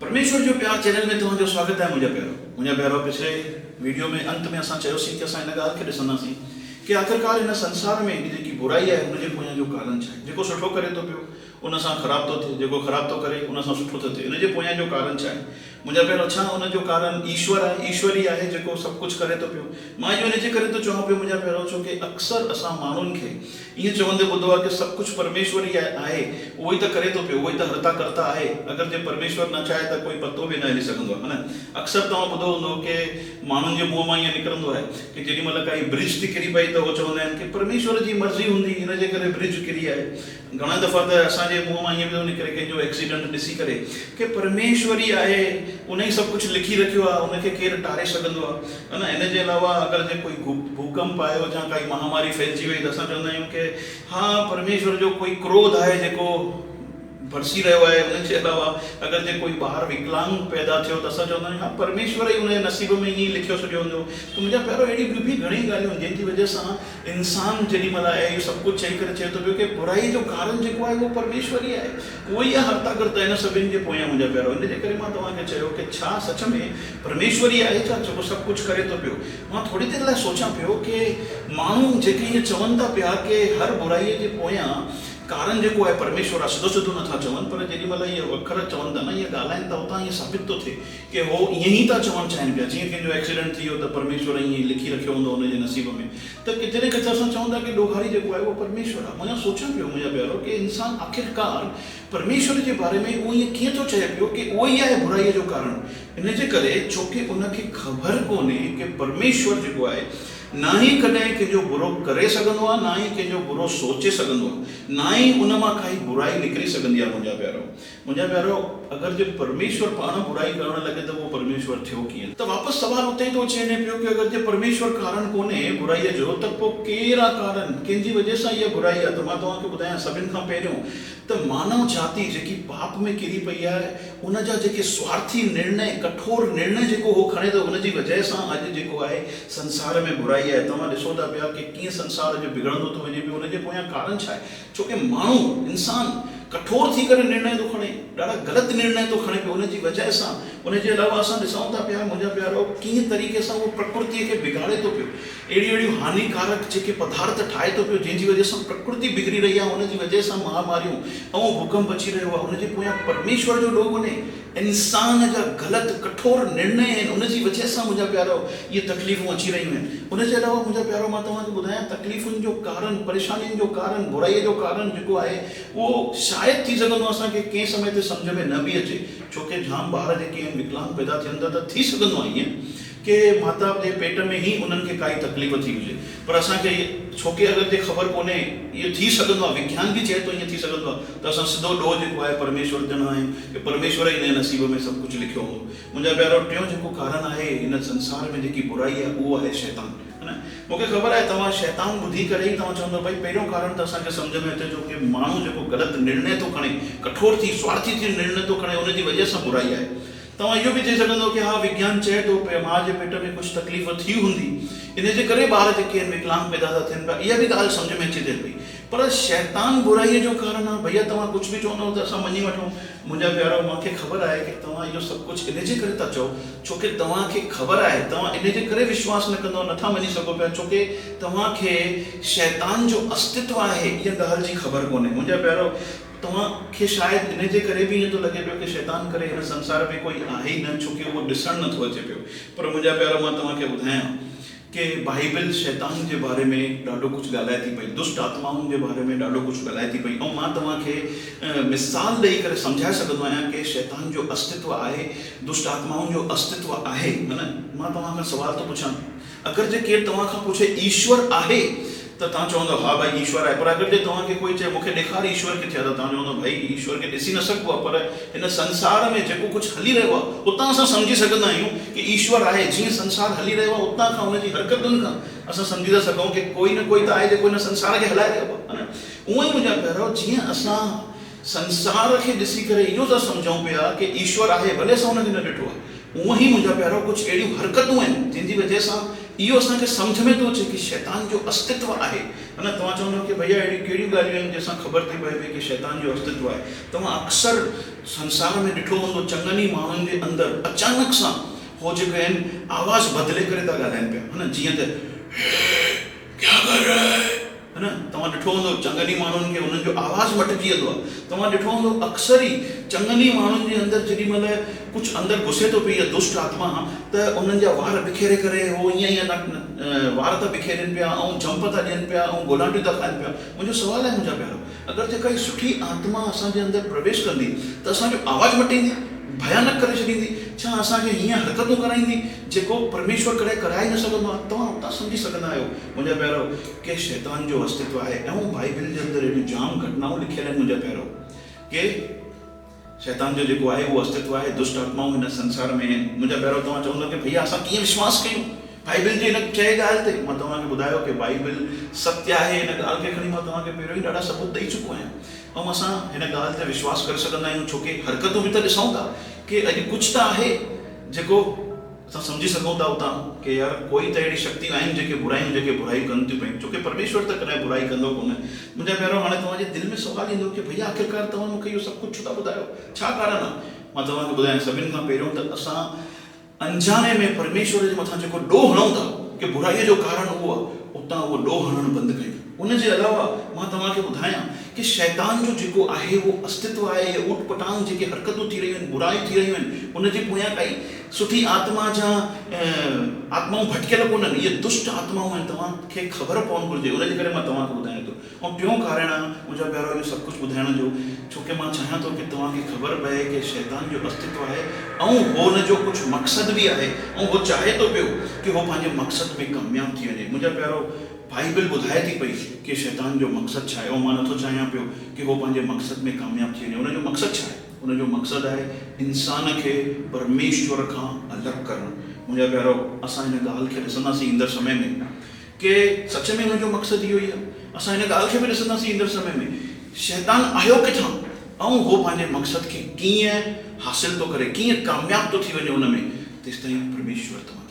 परमेश्वर जो प्यार चैनल में तुम स्वागत है। मुझे प्यारो पिछले वीडियो में अंत में असां चयोसीं कि असां इन ॻाल्हि खे ॾिसंदासीं कि आख़िरकार इन संसार में जेकी बुराई है उनजे पोयां जो कारण छा आहे। जेको सुठो करे तो पियो उन सां ख़राब तो थिए, जेको ख़राब तो करे उन सां सुठो थो थिए। इनजे पोयां जो कारण छा आहे? मुझे प्यारो छा उन जो कारण ईश्वर है, ईश्वर ही आहे जेको सब कुछ करे तो पियो। मां इहो इनजे करे तो चवां पियो मुझे प्यारो छो कि अक्सर असां माण्हुनि खे ईअं चवंदे ॿुधो आहे कि सब कुछ परमेश्वर ही आहे, उहो ई त करे तो पियो, उहो ई त हर्ता करता आहे। अगर जे परमेश्वर न चाहे त कोई पतो भी न हिली सघंदो आहे, है न। अक्सर तव्हां ॿुधो हूंदो कि माण्हुनि जे मुंहं मां ईअं निकिरंदो आहे कि जेॾी महिल काई ब्रिज थी किरी पई त उहो चवंदा आहिनि कि परमेश्वर जी मर्ज़ी हूंदी इनजे करे ब्रिज किरी आहे। घणा दफ़ा त असांजे मुंहं मां ईअं बि थो निकिरे कंहिंजो एक्सीडेंट ॾिसी करे कि परमेश्वर ई आहे, उन ई सभु कुझु लिखी रखियो आहे, उनखे केरु टारे सघंदो आहे, है न। इन जे अलावा अगरि जे कोई भूकंप आयो या काई महामारी फैलिजी वई त असां चवंदा आहियूं कि हा परमेश्वर जो कोई क्रोध आहे जेको बरसी रहियो आहे। उनजे अलावा अगरि जे कोई ॿार विकलांग पैदा थियो त असां चवंदा आहियूं हा परमेश्वर ई उनजे नसीब में ईअं लिखियो छॾियो हूंदो। त मुंहिंजा पहिरियों अहिड़ी ॿियूं बि घणी ॻाल्हियूं आहिनि जंहिंजी वजह सां इंसान जेॾी महिल आहे इहो सभु कुझु चई करे चए थो पियो कि बुराई जो कारण जेको आहे उहो परमेश्वर ई आहे, उहो ई आहे हर्ता करता इन सभिनि जे पोयां। मुंहिंजा पहिरियों इनजे करे मां तव्हांखे चयो कि छा सच में परमेश्वर ई आहे छा जेको सभु कुझु करे थो पियो। मां थोरी देरि लाइ सोचां पियो कि माण्हू जेके ईअं चवनि था पिया कि हर बुराईअ जे पोयां कारण जेको आहे परमेश्वर आहे, सिधो सिधो नथा चवनि, पर जेॾी महिल इहे अखर चवनि था न, इहे ॻाल्हाइनि था, उतां ईअं साबित थो थिए कि हो ईअं ई था चवणु चाहिनि पिया। जीअं कंहिंजो एक्सीडेंट थी वियो त परमेश्वर ईअं लिखी रखियो हूंदो हुनजे नसीब में, त किथे न किथे असां चऊं था कि ॾोहारी जेको आहे उहो परमेश्वर आहे। मां सोचां पियो मुंहिंजा प्यारो कि इंसान आख़िरकार परमेश्वर जे बारे में उहो ईअं कीअं थो चए पियो कि उहो ई आहे बुराईअ जो कारण। इनजे करे छोकी उनखे ख़बर कोन्हे कि परमेश्वर जेको आहे ना ही कॾहिं कंहिंजो बुरो करे सघंदो आहे, ना ही कंहिंजो बुरो सोचे सघंदो आहे, ना ही उन मां काई बुराई निकिरी सघंदी आहे। मुंहिंजा प्यारो अगरि जे परमेश्वर पाण बुराई करणु लॻे त उहो परमेश्वर थियो कीअं? त वापसि सवाल उते ई थो अची वञे पियो कि अगरि जे परमेश्वर कारण कोन्हे बुराईअ जो त पोइ केरु आहे कारण, कंहिंजी वजह सां इहा बुराई आहे? त मां तव्हांखे ॿुधायां सभिनि खां पहिरियों त मानव जाति जेकी पाप में किरी पई आहे उन जा जेके स्वार्थी निर्णय, कठोर निर्णय जेको हो खणे थो, उनजी वजह सां अॼु जेको आहे संसार में बुराई आहे। तव्हां ॾिसो था पिया कि कीअं संसार जो बिगड़ंदो थो वञे पियो। उनजे पोयां कारण छा आहे? छोकी माण्हू इंसान कठोर थी करे निर्णय थो खणे, ॾाढा ग़लति निर्णय थो खणे पियो उनजी वजह सां। उनजे अलावा असां ॾिसूं था पिया मुंहिंजा प्यारो कीअं तरीक़े सां उहो प्रकृतिअ खे बिगाड़े थो पियो। अहिड़ियूं हानिकारक जेके पदार्थ ठाहे थो पियो जंहिंजी वजह सां प्रकृति बिगड़ी रही आहे, उनजी वजह सां महामारियूं ऐं भूकंप अची रहियो आहे। उनजे पोयां परमेश्वर जो ॾोह कोन्हे, इंसान जा ग़लति कठोर निर्णय आहिनि, उनजी वजह सां मुंहिंजा प्यारो इहे तकलीफ़ूं अची रहियूं आहिनि। उनजे अलावा मुंहिंजा प्यारो मां तव्हांखे ॿुधायां तकलीफ़ुनि जो कारण, परेशानियुनि जो कारण, बुराईअ जो कारण जेको आहे उहो शायदि थी सघंदो असांखे कंहिं समय ते सम्झ में न बि अचे। छोकी जाम ॿार जेके आहिनि विकलांग पैदा थियनि था त थी सघंदो आहे ईअं कि माता जे पेट में ही उन्हनि खे काई तकलीफ़ थी हुजे, पर असांखे छोकी अगरि जे ख़बर कोन्हे इहो थी सघंदो आहे, विज्ञान बि चए थो ईअं थी सघंदो आहे, त असां सिधो ॾोह जेको आहे परमेश्वर ॾियणो आहे कि परमेश्वर ई हिन नसीब में सभु कुझु लिखियो हो। मुंहिंजा प्यारो टियों जेको कारण आहे हिन संसार में जेकी बुराई आहे उहो आहे शैतान, है न। मूंखे ख़बर आहे तव्हां शैतान ॿुधी करे ई तव्हां चवंदो भई पहिरियों कारण त असांखे सम्झ में अचे थो कि माण्हू जेको ग़लति निर्णय थो खणे, कठोर थी स्वार्थी थी निर्णय थो खणे, उनजी वजह सां बुराई आहे। तव्हां इहो बि चई सघंदो कि हा विज्ञान चए थो माउ जे पेट में कुझु तकलीफ़ थी हूंदी, इनजे करे ॿार जेके आहिनि विकलांग पैदा था थियनि पिया, इहा बि ॻाल्हि सम्झ में अचे थी पई। पर शैतान बुराईअ जो कारण आहे। भैया तव्हां कुझु बि चवंदव त असां मञी वठूं। मुंहिंजा प्यारो मूंखे ख़बर आहे कि तव्हां इहो सभु कुझु इनजे करे था चओ छोकी तव्हांखे ख़बर आहे, तव्हां इनजे करे विश्वास न कंदव, नथा मञी सघो पिया छोकी तव्हांखे शैतान जो अस्तित्व आहे इहा ॻाल्हि जी ख़बर कोन्हे। मुंहिंजा प्यारो तव्हांखे शायदि इनजे करे बि ईअं थो लॻे पियो कि शैतान करे हिन संसार में कोई आहे ई न, छोकी उहो ॾिसणु नथो अचे पियो। पर मुंहिंजा प्यारो मां तव्हांखे ॿुधायां कि बाइबल शैतान जे बारे में ॾाढो कुझु ॻाल्हाए थी पई, दुष्ट आत्माउनि जे बारे में ॾाढो कुझु ॻाल्हाए थी पई। ऐं मां तव्हांखे मिसाल ॾेई करे सम्झाए सघंदो आहियां कि शैतान जो अस्तित्व आहे, दुष्ट आत्माउनि जो अस्तित्व आहे, है न। मां तव्हां खां सवाल थो पुछां, अगरि जे केरु तव्हां खां पुछे ईश्वर आहे त तव्हां चवंदव हा भाई ईश्वर आहे, पर अगरि जे तव्हांखे कोई चए मूंखे ॾेखार ईश्वर किथे आहे त तव्हां चवंदव भाई ईश्वर खे ॾिसी न सघिबो आहे, पर हिन संसार में जेको कुझु हली रहियो आहे उतां असां सम्झी सघंदा आहियूं कि ईश्वर आहे। जीअं संसार हली रहियो आहे उतां खां हुनजी हरकतुनि खां असां सम्झी था सघूं कि कोई न कोई त आहे जेको हिन संसार खे हलाए रहियो आहे, है न। उहो ई मुंहिंजा प्यारो जीअं असां संसार खे ॾिसी करे इहो था सम्झूं पिया कि ईश्वर आहे, भले असां हुनखे न ॾिठो आहे, उहो ई मुंहिंजा प्यारो कुझु अहिड़ियूं हरकतूं आहिनि जंहिंजी वजह सां इहो असांखे सम्झ में थो अचे कि शैतान जो अस्तित्व आहे, है न। तव्हां चवंदव कि भैया अहिड़ियूं कहिड़ियूं ॻाल्हियूं आहिनि जंहिंसां ख़बर थी पए कि शैतान जो अस्तित्व आहे। तव्हां अक्सर संसार में ॾिठो हूंदो चङनि ई माण्हुनि जे अंदरि अचानक सां हो जेके आहिनि आवाज़ बदिले करे था ॻाल्हाइनि पिया, है न, जीअं त क्या कर रहा है न। तव्हां ॾिठो हूंदो चङनि ई माण्हुनि खे उन्हनि जो आवाज़ मटिजी वेंदो आहे। तव्हां ॾिठो हूंदो अक्सर ई चङनि ई माण्हुनि जे अंदरि जेॾी महिल कुझु अंदरि घुसे थो पई दुष्ट आत्मा, त उन्हनि जा वार बिखेरे करे हो ईअं वार था बिखेरनि पिया ऐं जंप था ॾियनि पिया ऐं गोलाटियूं था खाइनि पिया। मुंहिंजो सुवालु आहे मुंहिंजा प्यारो, अगरि जेका ही सुठी आत्मा असांजे अंदरि प्रवेश कंदी त असांजो आवाज़ मटींदी, भयानक करे छॾींदी, छा असांखे हीअं हरकतूं कराईंदी जेको परमेश्वर करे कराए न सघंदो आहे। तव्हां उतां सम्झी सघंदा आहियो मुंहिंजा प्यारो कि शैतान जो अस्तित्व आहे। ऐं बाइबल जे अंदरि अहिड़ियूं जाम घटनाऊं लिखियल आहिनि मुंहिंजा प्यारो कि शैतान जो जेको आहे उहो अस्तित्व आहे, दुष्ट आत्माऊं हिन संसार में आहिनि। मुंहिंजा प्यारो तव्हां चवंदो कि भैया असां कीअं विश्वास कयूं बाइबल जी हिन चए ॻाल्हि ते। मां तव्हांखे ॿुधायो कि बाइबल सत्य आहे। हिन ॻाल्हि खे खणी मां तव्हांखे पहिरियों ई ॾाढा सबूत ॾेई चुको आहियां ऐं असां हिन ॻाल्हि ते विश्वास करे सघंदा आहियूं, छो कि हरकतूं बि त ॾिसूं था कि अॼु कुझु त आहे जेको असां सम्झी सघूं था उतां कि यार कोई त अहिड़ी शक्तियूं आहिनि जेके बुराइयूं कनि थियूं पयूं, छो कि परमेश्वर त कॾहिं बुराई कंदो कोन्हे। मुंहिंजा प्यारो हाणे तव्हांजे दिलि में सुवालु ईंदो कि भैया आख़िरकार तव्हां मूंखे इहो सभु कुझु छो था ॿुधायो, छा कारण आहे? मां तव्हांखे ॿुधायां सभिनि खां पहिरियों त असां अंजाने में परमेश्वर जे मथां जेको ॾोह हणूं था कि बुराईअ जो कारण उहो आहे, उतां उहो ॾोह हणणु बंदि कयूं। उनजे अलावा मां तव्हांखे ॿुधायां कि शैतान जो जेको आहे उहो अस्तित्व आहे, ऊट पटांग जेके हरकतूं थी रहियूं आहिनि, बुरायूं थी रहियूं आहिनि, उनजे पोयां काई सुठी आत्मा जा आत्माऊं भटकियल कोन्हनि, इहे दुष्ट आत्माऊं आहिनि। तव्हांखे ख़बर पवणु घुरिजे, उनजे करे मां तव्हांखे ॿुधायां थो। ऐं टियों कारण आहे मुंहिंजा प्यारो इहो सभु कुझु ॿुधाइण जो, छो कि मां चाहियां थो कि तव्हांखे ख़बर पए कि शैतान जो अस्तित्व आहे ऐं हो हुनजो कुझु मक़सदु बि आहे ऐं हो चाहे थो पियो कि हो पंहिंजे मक़सद में कामयाबु थी वञे। मुंहिंजा प्यारो बाइबल ॿुधाए थी पई कि शैतान जो मक़सदु छा आहे ऐं मां नथो चाहियां पियो कि हो पंहिंजे मक़सद में कामयाबु थी वञे। उनजो मक़सदु छा आहे? उनजो मक़सदु आहे इंसान खे परमेश्वर खां अलॻि करणु। मुंहिंजा प्यारो असां हिन ॻाल्हि खे ॾिसंदासीं ईंदड़ समय में कि सच में हुनजो मक़सदु इहो ई आहे। असां हिन ॻाल्हि खे बि ॾिसंदासीं ईंदड़ समय में शैतान आयो किथां ऐं हो पंहिंजे मक़सद खे कीअं हासिल थो करे, कीअं कामयाबु थो थी वञे उन में। तेसिताईं परमेश्वर तव्हां